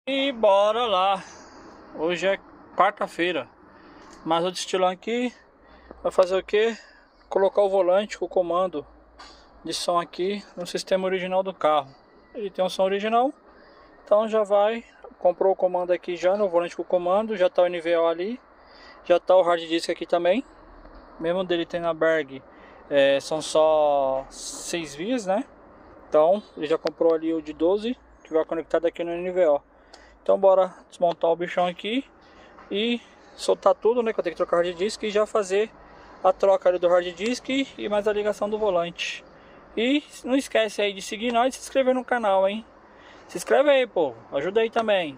E bora lá. Hoje é quarta-feira. Mas o destilão aqui vai fazer o que? Colocar o volante com o comando de som aqui no sistema original do carro. Ele tem um som original, então já vai. Comprou o comando aqui já no volante com o comando. Já tá o NVO ali. Já tá o hard disk aqui também. Mesmo dele tem na Berg, são só 6 vias, né? Então ele já comprou ali o de 12 que vai conectado aqui no NVO. Então bora desmontar o bichão aqui e soltar tudo, né? Que eu tenho que trocar o hard disk e já fazer a troca ali do hard disk e mais a ligação do volante. E não esquece aí de seguir nós e se inscrever no canal, hein? Se inscreve aí, povo. Ajuda aí também.